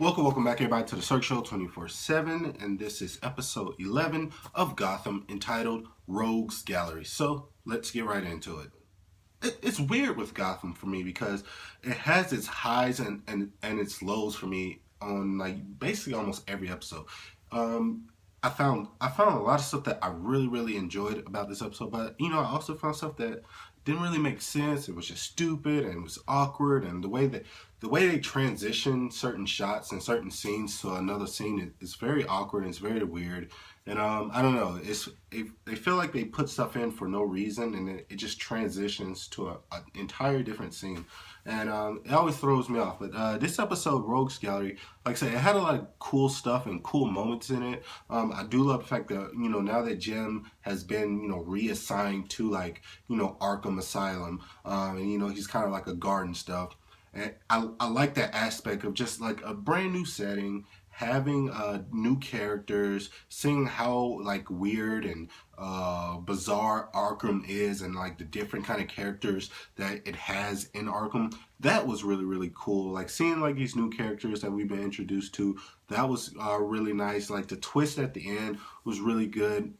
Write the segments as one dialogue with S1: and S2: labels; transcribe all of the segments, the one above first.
S1: Welcome back everybody to the Cirque Show 24/7, and this is episode 11 of Gotham entitled Rogues Gallery. So let's get right into it. It's weird with Gotham for me because it has its highs and its lows for me on like basically almost every episode. I found a lot of stuff that I really enjoyed about this episode, but I also found stuff that didn't really make sense. It was just stupid and it was awkward, and the way they transition certain shots and certain scenes to another scene is very awkward and it's very weird. And I don't know, they feel like they put stuff in for no reason, and it just transitions to an entire different scene, and it always throws me off. But this episode, Rogues Gallery, like I said, it had a lot of cool stuff and cool moments in it. I do love the fact that now that Jim has been reassigned to Arkham Asylum, and he's kind of like a guard and stuff. And I like that aspect of just like a brand new setting, having new characters, seeing how weird and bizarre Arkham is, and like the different kind of characters that it has in Arkham. That was really cool. Like seeing these new characters that we've been introduced to, that was really nice. Like the twist at the end was really good.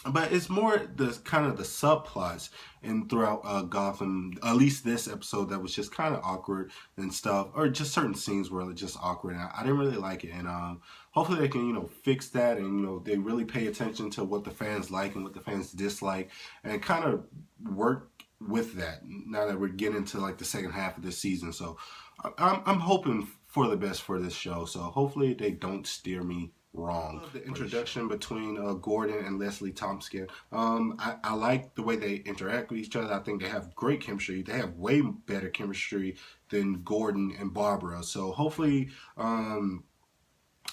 S1: But it's more the kind of the subplots and throughout Gotham, at least this episode, that was just kind of awkward and stuff, or just certain scenes were just awkward, and I didn't really like it. And hopefully they can fix that, and they really pay attention to what the fans like and what the fans dislike, and kind of work with that now that we're getting into the second half of this season. So I'm hoping for the best for this show. So hopefully they don't steer me wrong. The introduction between Gordon and Leslie Thompson. I like the way they interact with each other. I think they have great chemistry. They have way better chemistry than Gordon and Barbara. So hopefully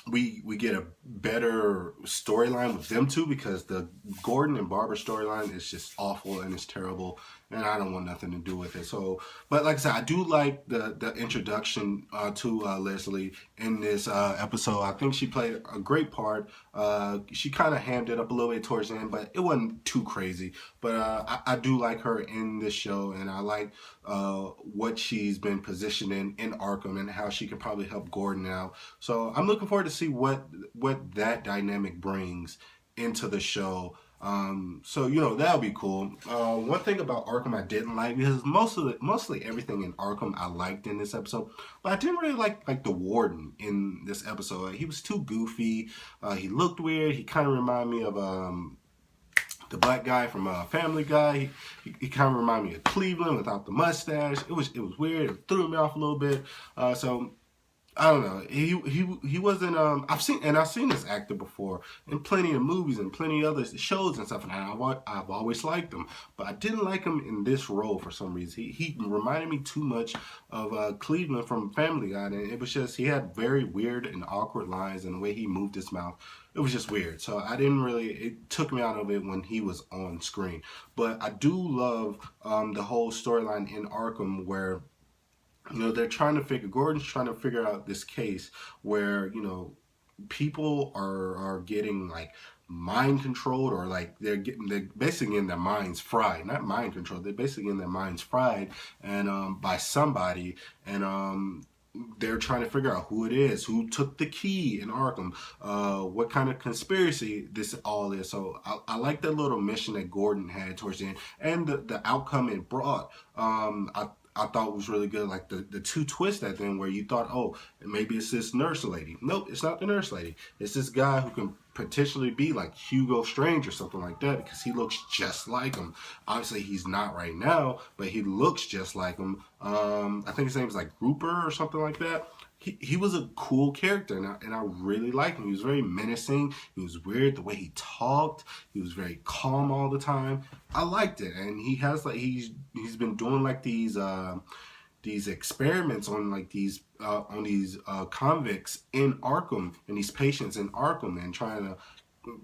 S1: we get a better storyline with them two, because the Gordon and Barbara storyline is just awful and it's terrible, and I don't want nothing to do with it. So, but like I said, I do like the introduction to Leslie in this episode. I think she played a great part. She kind of hammed it up a little bit towards the end, but it wasn't too crazy. But I do like her in this show, and I like what she's been positioned in Arkham, and how she can probably help Gordon out. So I'm looking forward to see what that dynamic brings into the show. So that'll be cool. One thing about Arkham I didn't like, because mostly everything in Arkham I liked in this episode, but I didn't really like the Warden in this episode. He was too goofy. He looked weird. He kind of reminded me of the black guy from Family Guy. He kind of reminded me of Cleveland without the mustache. It was weird. It threw me off a little bit. So I don't know. He wasn't. I've seen this actor before in plenty of movies and plenty of other shows and stuff, and I've always liked him. But I didn't like him in this role for some reason. He reminded me too much of Cleveland from Family Guy, and it was just, he had very weird and awkward lines, and the way he moved his mouth, it was just weird. So I didn't really. It took me out of it when he was on screen. But I do love the whole storyline in Arkham where they're trying to Gordon's trying to figure out this case where, people are getting mind controlled, or they're basically getting their minds fried. Not mind controlled, they're basically getting their minds fried, and by somebody, and they're trying to figure out who it is, who took the key in Arkham, what kind of conspiracy this all is. So I like that little mission that Gordon had towards the end, and the outcome it brought. I thought was really good, like the two twists at the end where you thought, oh, maybe it's this nurse lady. Nope, it's not the nurse lady. It's this guy who can potentially be like Hugo Strange or something like that, because he looks just like him. Obviously, he's not right now, but he looks just like him. I think his name is like Grouper or something like that. He was a cool character, and I really liked him. He was very menacing. He was weird the way he talked. He was very calm all the time. I liked it, and he has he's been doing these experiments on these convicts in Arkham, and these patients in Arkham, and trying to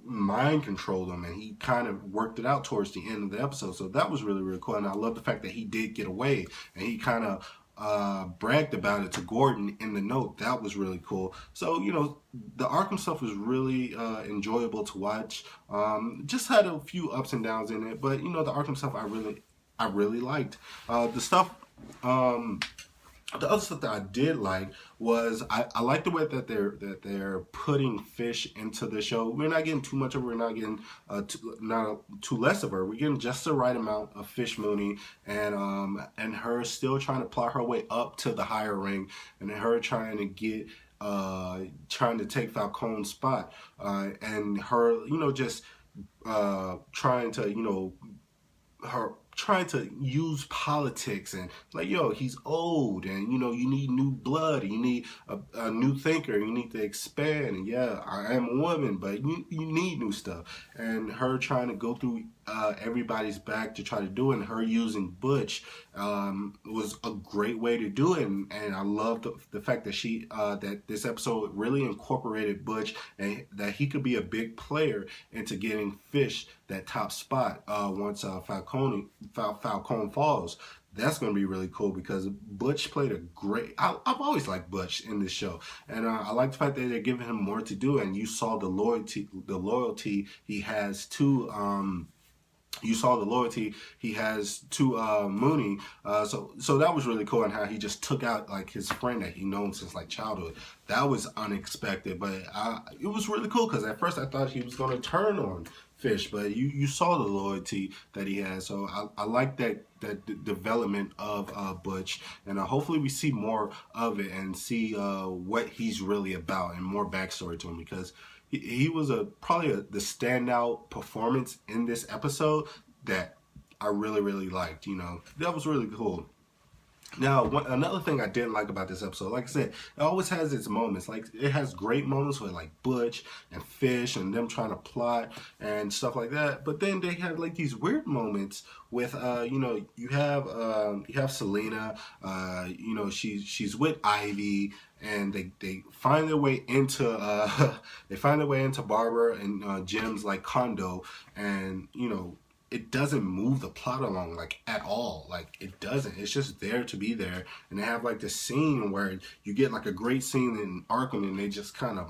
S1: mind control them, and he kind of worked it out towards the end of the episode. So that was really cool, and I love the fact that he did get away, and he kind of bragged about it to Gordon in the note. That was really cool. So the Arkham stuff was really enjoyable to watch. Just had a few ups and downs in it, but the Arkham stuff I really liked. The stuff The other stuff that I did like was I like the way that they're putting Fish into the show. We're not getting too much of her. We're not getting too less of her. We're getting just the right amount of Fish Mooney and her still trying to plot her way up to the higher ring, and her trying to get trying to take Falcone's spot, and her just trying to her trying to use politics and like, yo, he's old and you need new blood, you need a new thinker, you need to expand, and yeah, I am a woman, but you need new stuff, and her trying to go through everybody's back to try to do it, and her using Butch was a great way to do it, and I love the fact that she that this episode really incorporated Butch, and that he could be a big player into getting Fish that top spot once Falcone falls. That's going to be really cool because Butch played a great. I've always liked Butch in this show, and I like the fact that they're giving him more to do, and you saw the loyalty he has to. You saw the loyalty he has to Mooney, so that was really cool, and how he just took out like his friend that he known since like childhood. That was unexpected, but it was really cool because at first I thought he was going to turn on Fish, but you saw the loyalty that he has. So I like that development of Butch, and hopefully we see more of it and see what he's really about and more backstory to him, because he was probably the standout performance in this episode that I really liked. That was really cool. Now, another thing I didn't like about this episode, like I said, it always has its moments. Like, it has great moments with like Butch and Fish and them trying to plot and stuff like that. But then they have like these weird moments with, you have Selena, she's with Ivy, and they find their way into Barbara and Jim's like condo, and it doesn't move the plot along like at all. Like, it doesn't. It's just there to be there. And they have like this scene where you get like a great scene in Arkham, and they just kind of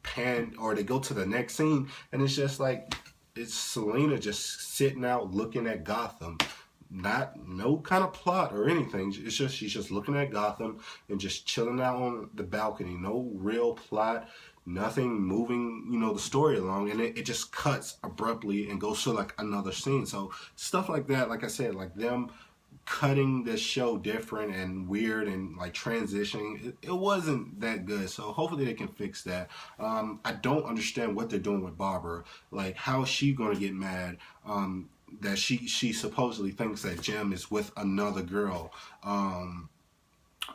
S1: pan, or they go to the next scene, and it's just like, it's Selena just sitting out looking at Gotham. No kind of plot or anything. It's just, she's just looking at Gotham and just chilling out on the balcony. No real plot, nothing moving, the story along, and it just cuts abruptly and goes to like another scene. So stuff like that, like I said, like them cutting the show different and weird and like transitioning, it wasn't that good. So hopefully they can fix that. I don't understand what they're doing with Barbara. Like, how is she gonna get mad that she supposedly thinks that Jim is with another girl,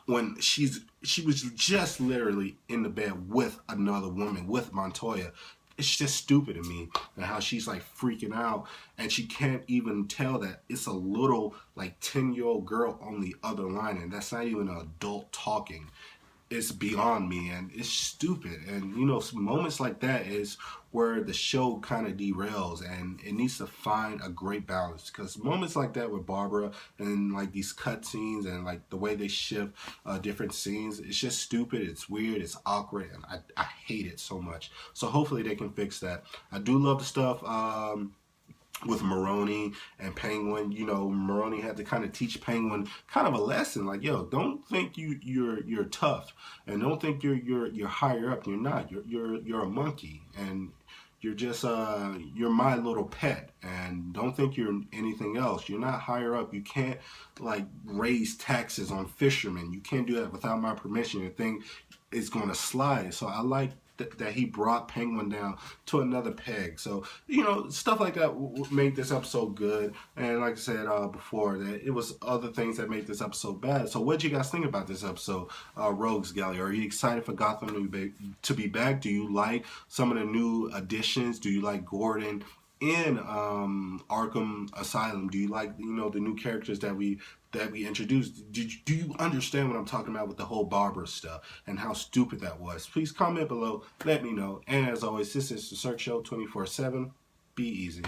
S1: when she was just literally in the bed with another woman, with Montoya. It's just stupid to me, and how she's like freaking out, and she can't even tell that it's a little like 10-year-old girl on the other line, and that's not even an adult talking. It's beyond me, and it's stupid. And moments like that is where the show kind of derails, and it needs to find a great balance, because moments like that with Barbara and like these cut scenes and like the way they shift different scenes, it's just stupid, it's weird, it's awkward, and I hate it so much. So hopefully they can fix that. I do love the stuff with Maroni and Penguin. Maroni had to kind of teach Penguin kind of a lesson, like, yo, don't think you're tough, and don't think you're higher up. You're not. You're a monkey, and you're just you're my little pet, and don't think you're anything else. You're not higher up. You can't like raise taxes on fishermen. You can't do that without my permission. The thing is going to slide. So I like that he brought Penguin down to another peg. So stuff like that made this episode good. And like I said before, that it was other things that made this episode bad. So what do you guys think about this episode, Rogues Gallery? Are you excited for Gotham to be back? Do you like some of the new additions? Do you like Gordon in Arkham Asylum? Do you like the new characters that we introduced? Do you understand what I'm talking about with the whole Barbara stuff and how stupid that was? Please comment below, let me know. And as always, this is the Cirque Show 24/7. Be easy.